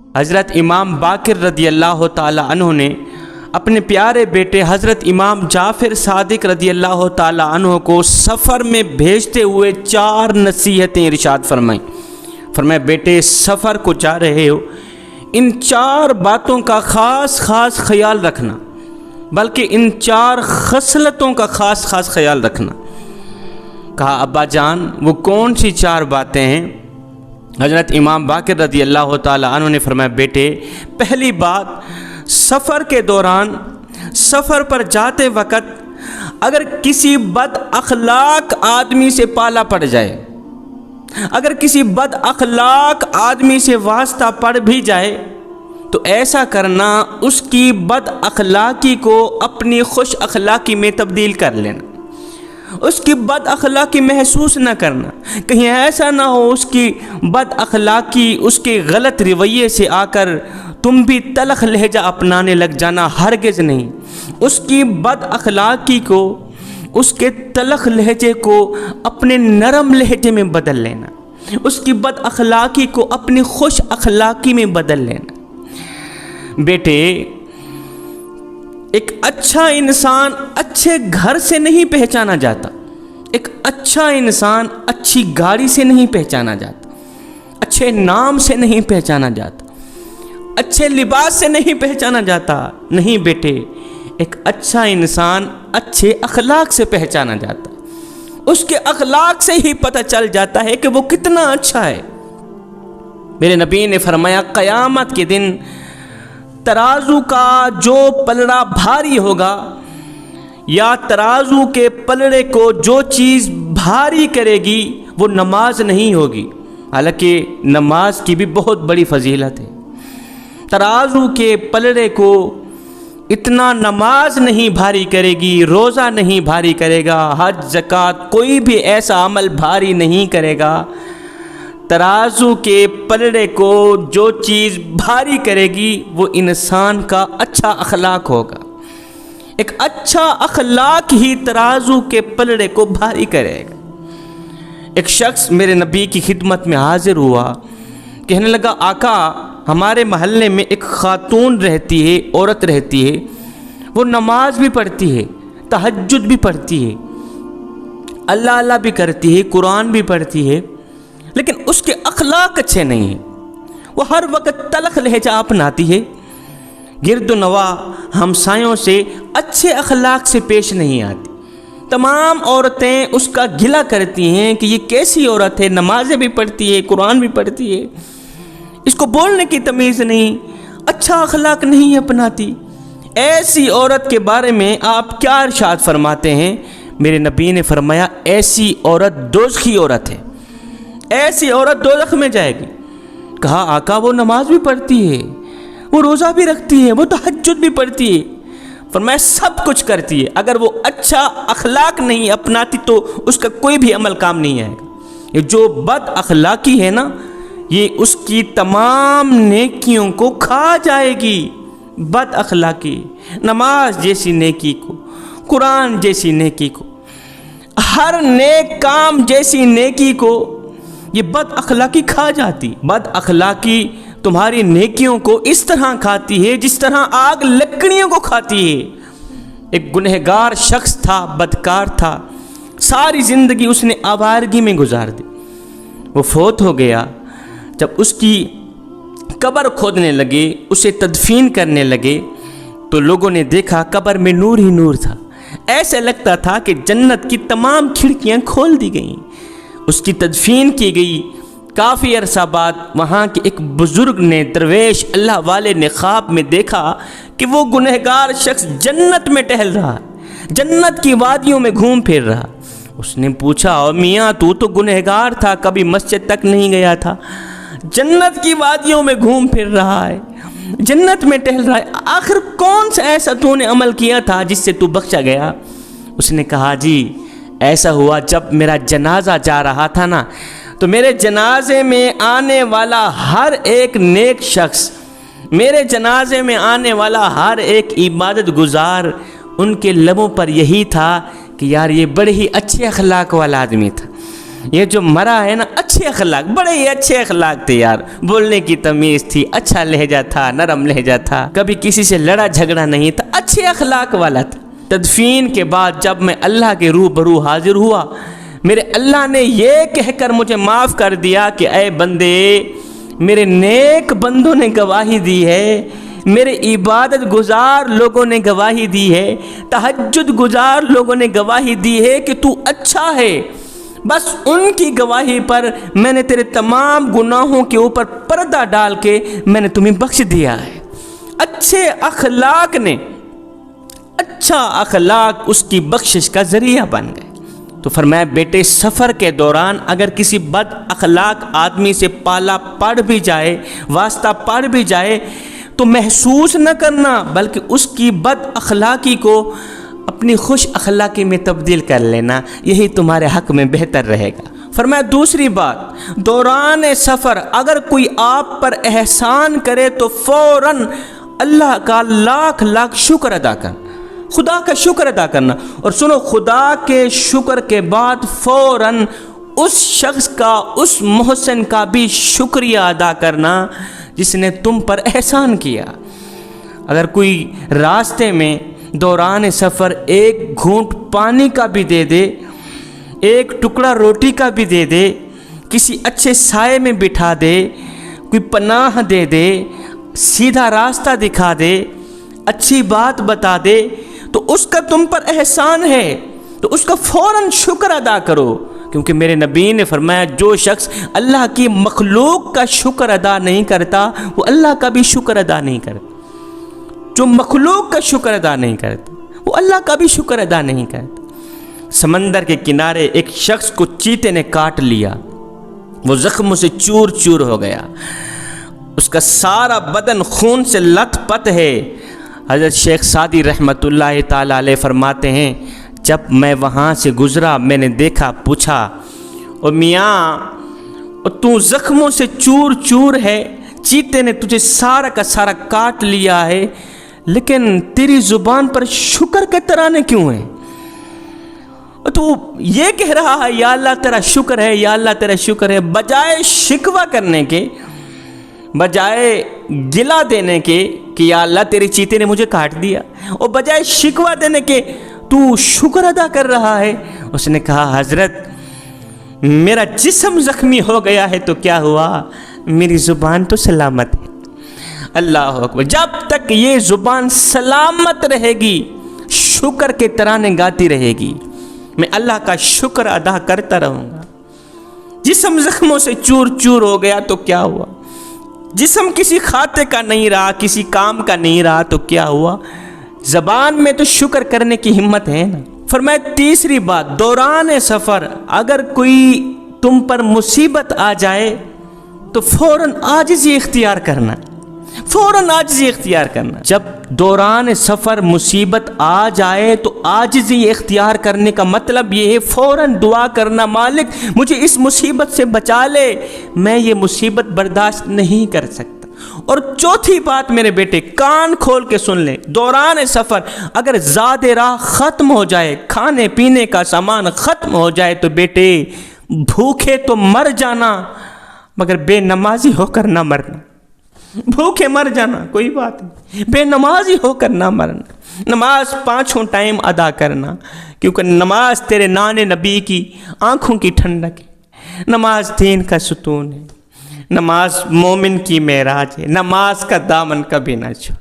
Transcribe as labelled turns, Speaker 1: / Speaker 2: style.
Speaker 1: حضرت امام باقر رضی اللہ تعالی عنہ نے اپنے پیارے بیٹے حضرت امام جعفر صادق رضی اللہ تعالی عنہ کو سفر میں بھیجتے ہوئے 4 نصیحتیں ارشاد فرمائیں۔ فرمایا بیٹے سفر کو جا رہے ہو، ان 4 باتوں کا خاص خیال رکھنا، بلکہ ان 4 خصلتوں کا خاص خیال رکھنا۔ کہا ابا جان وہ کون سی 4 باتیں ہیں؟ حضرت امام باقر رضی اللہ تعالی عنہ نے فرمایا بیٹے پہلی بات، سفر کے دوران، سفر پر جاتے وقت اگر کسی بد اخلاق آدمی سے پالا پڑ جائے، اگر کسی بد اخلاق آدمی سے واسطہ پڑ بھی جائے تو ایسا کرنا اس کی بد اخلاقی کو اپنی خوش اخلاقی میں تبدیل کر لینا، اس کی بد اخلاقی محسوس نہ کرنا۔ کہیں ایسا نہ ہو اس کی بد اخلاقی، اس کے غلط رویے سے آ کر تم بھی تلخ لہجہ اپنانے لگ جانا، ہرگز نہیں۔ اس کی بد اخلاقی کو، اس کے تلخ لہجے کو اپنے نرم لہجے میں بدل لینا، اس کی بد اخلاقی کو اپنی خوش اخلاقی میں بدل لینا۔ بیٹے ایک اچھا انسان اچھے گھر سے نہیں پہچانا جاتا، ایک اچھا انسان اچھی گاڑی سے نہیں پہچانا جاتا، اچھے نام سے نہیں پہچانا جاتا، اچھے لباس سے نہیں پہچانا جاتا۔ نہیں بیٹے، ایک اچھا انسان اچھے اخلاق سے پہچانا جاتا، اس کے اخلاق سے ہی پتہ چل جاتا ہے کہ وہ کتنا اچھا ہے۔ میرے نبی نے فرمایا قیامت کے دن ترازو کا جو پلڑا بھاری ہوگا، یا ترازو کے پلڑے کو جو چیز بھاری کرے گی وہ نماز نہیں ہوگی، حالانکہ نماز کی بھی بہت بڑی فضیلت ہے۔ ترازو کے پلڑے کو اتنا نماز نہیں بھاری کرے گی، روزہ نہیں بھاری کرے گا، حج زکوٰۃ کوئی بھی ایسا عمل بھاری نہیں کرے گا۔ ترازو کے پلڑے کو جو چیز بھاری کرے گی وہ انسان کا اچھا اخلاق ہوگا۔ ایک اچھا اخلاق ہی ترازو کے پلڑے کو بھاری کرے گا۔ ایک شخص میرے نبی کی خدمت میں حاضر ہوا، کہنے لگا آقا ہمارے محلے میں ایک خاتون رہتی ہے، عورت رہتی ہے، وہ نماز بھی پڑھتی ہے، تہجد بھی پڑھتی ہے، اللہ بھی کرتی ہے، قرآن بھی پڑھتی ہے، لیکن اس کے اخلاق اچھے نہیں ہیں۔ وہ ہر وقت تلخ لہجہ اپناتی ہے، گرد و نواح ہمسایوں سے اچھے اخلاق سے پیش نہیں آتی۔ تمام عورتیں اس کا گلہ کرتی ہیں کہ یہ کیسی عورت ہے، نمازیں بھی پڑھتی ہے، قرآن بھی پڑھتی ہے، اس کو بولنے کی تمیز نہیں، اچھا اخلاق نہیں اپناتی۔ ایسی عورت کے بارے میں آپ کیا ارشاد فرماتے ہیں؟ میرے نبی نے فرمایا ایسی عورت دوزخی عورت ہے، ایسی عورت دوزخ میں جائے گی۔ کہا آقا وہ نماز بھی پڑھتی ہے، وہ روزہ بھی رکھتی ہے، وہ تہجد بھی پڑھتی ہے۔ فرمایا سب کچھ کرتی ہے، اگر وہ اچھا اخلاق نہیں اپناتی تو اس کا کوئی بھی عمل کام نہیں آئے گا۔ یہ جو بد اخلاقی ہے نا، یہ اس کی تمام نیکیوں کو کھا جائے گی۔ بد اخلاقی، نماز جیسی نیکی کو، قرآن جیسی نیکی کو، ہر نیک کام جیسی نیکی کو یہ بد اخلاقی کھا جاتی۔ بد اخلاقی تمہاری نیکیوں کو اس طرح کھاتی ہے جس طرح آگ لکڑیوں کو کھاتی ہے۔ ایک گنہگار شخص تھا، بدکار تھا، ساری زندگی اس نے آوارگی میں گزار دی، وہ فوت ہو گیا۔ جب اس کی قبر کھودنے لگے، اسے تدفین کرنے لگے تو لوگوں نے دیکھا قبر میں نور ہی نور تھا، ایسے لگتا تھا کہ جنت کی تمام کھڑکیاں کھول دی گئیں۔ اس کی تدفین کی گئی۔ کافی عرصہ بعد وہاں کے ایک بزرگ نے، درویش اللہ والے نے خواب میں دیکھا کہ وہ گنہگار شخص جنت میں ٹہل رہا، جنت کی وادیوں میں گھوم پھر رہا۔ اس نے پوچھا میاں تو گنہگار تھا، کبھی مسجد تک نہیں گیا تھا، جنت کی وادیوں میں گھوم پھر رہا ہے، جنت میں ٹہل رہا ہے، آخر کون سا ایسا تو نے عمل کیا تھا جس سے تو بخشا گیا؟ اس نے کہا جی ایسا ہوا جب میرا جنازہ جا رہا تھا نا، تو میرے جنازے میں آنے والا ہر ایک نیک شخص، میرے جنازے میں آنے والا ہر ایک عبادت گزار، ان کے لبوں پر یہی تھا کہ یار یہ بڑے ہی اچھے اخلاق والا آدمی تھا، یہ جو مرا ہے نا، اچھے اخلاق، بڑے ہی اچھے اخلاق تھے یار، بولنے کی تمیز تھی، اچھا لہجہ تھا، نرم لہجہ تھا، کبھی کسی سے لڑا جھگڑا نہیں تھا، اچھے اخلاق والا تھا۔ تدفین کے بعد جب میں اللہ کے روبرو حاضر ہوا، میرے اللہ نے یہ کہہ کر مجھے معاف کر دیا کہ اے بندے، میرے نیک بندوں نے گواہی دی ہے، میرے عبادت گزار لوگوں نے گواہی دی ہے، تہجد گزار لوگوں نے گواہی دی ہے کہ تو اچھا ہے، بس ان کی گواہی پر میں نے تیرے تمام گناہوں کے اوپر پردہ ڈال کے میں نے تمہیں بخش دیا ہے۔ اچھے اخلاق نے، اچھا اخلاق اس کی بخشش کا ذریعہ بن گئے۔ تو فرمایا بیٹے، سفر کے دوران اگر کسی بد اخلاق آدمی سے پالا پڑ بھی جائے، واسطہ پڑ بھی جائے، تو محسوس نہ کرنا، بلکہ اس کی بد اخلاقی کو اپنی خوش اخلاقی میں تبدیل کر لینا، یہی تمہارے حق میں بہتر رہے گا۔ فرمایا دوسری بات، دوران سفر اگر کوئی آپ پر احسان کرے تو فوراً اللہ کا لاکھ لاکھ شکر ادا کرنا، خدا کا شکر ادا کرنا، اور سنو، خدا کے شکر کے بعد فوراً اس شخص کا، اس محسن کا بھی شکریہ ادا کرنا جس نے تم پر احسان کیا۔ اگر کوئی راستے میں دوران سفر ایک گھونٹ پانی کا بھی دے دے، ایک ٹکڑا روٹی کا بھی دے دے، کسی اچھے سائے میں بٹھا دے، کوئی پناہ دے دے، سیدھا راستہ دکھا دے، اچھی بات بتا دے، تو اس کا تم پر احسان ہے، تو اس کا فوراً شکر ادا کرو، کیونکہ میرے نبی نے فرمایا جو شخص اللہ کی مخلوق کا شکر ادا نہیں کرتا وہ اللہ کا بھی شکر ادا نہیں کرتا، جو مخلوق کا شکر ادا نہیں کرتا وہ اللہ کا بھی شکر ادا نہیں کرتا۔ سمندر کے کنارے ایک شخص کو چیتے نے کاٹ لیا، وہ زخموں سے چور چور ہو گیا، اس کا سارا بدن خون سے لت پت ہے۔ حضرت شیخ سعدی رحمۃ اللہ تعالی علیہ فرماتے ہیں جب میں وہاں سے گزرا میں نے دیکھا، پوچھا، اور میاں تو زخموں سے چور چور ہے، چیتے نے تجھے سارا کا سارا کاٹ لیا ہے، لیکن تیری زبان پر شکر کے ترانے کیوں ہیں؟ تو یہ کہہ رہا ہے یا اللہ تیرا شکر ہے، یا اللہ تیرا شکر ہے، بجائے شکوہ کرنے کے، بجائے گلہ دینے کے کہ یا اللہ تیری چیتے نے مجھے کاٹ دیا، اور بجائے شکوہ دینے کے تو شکر ادا کر رہا ہے۔ اس نے کہا حضرت میرا جسم زخمی ہو گیا ہے تو کیا ہوا، میری زبان تو سلامت ہے۔ اللہ اکبر، جب تک یہ زبان سلامت رہے گی شکر کے ترانے گاتی رہے گی، میں اللہ کا شکر ادا کرتا رہوں گا۔ جسم زخموں سے چور چور ہو گیا تو کیا ہوا، جسم کسی کھاتے کا نہیں رہا، کسی کام کا نہیں رہا تو کیا ہوا، زبان میں تو شکر کرنے کی ہمت ہے نا۔ فرمایا تیسری بات، دوران سفر اگر کوئی تم پر مصیبت آ جائے تو فوراً عاجزی اختیار کرنا، فوراً عاجزی اختیار کرنا۔ جب دوران سفر مصیبت آ جائے تو عاجزی اختیار کرنے کا مطلب یہ ہے فوراً دعا کرنا، مالک مجھے اس مصیبت سے بچا لے، میں یہ مصیبت برداشت نہیں کر سکتا۔ اور چوتھی بات میرے بیٹے کان کھول کے سن لیں، دوران سفر اگر زاد راہ ختم ہو جائے، کھانے پینے کا سامان ختم ہو جائے تو بیٹے بھوکے تو مر جانا مگر بے نمازی ہو کر نہ مرنا۔ بھوکے مر جانا کوئی بات نہیں، بے نمازی ہو کر نہ مرنا۔ نماز 5 ٹائم ادا کرنا، کیونکہ نماز تیرے نان نبی کی آنکھوں کی ٹھنڈک ہے، نماز دین کا ستون ہے، نماز مومن کی معراج ہے، نماز کا دامن کبھی نہ چھوڑ۔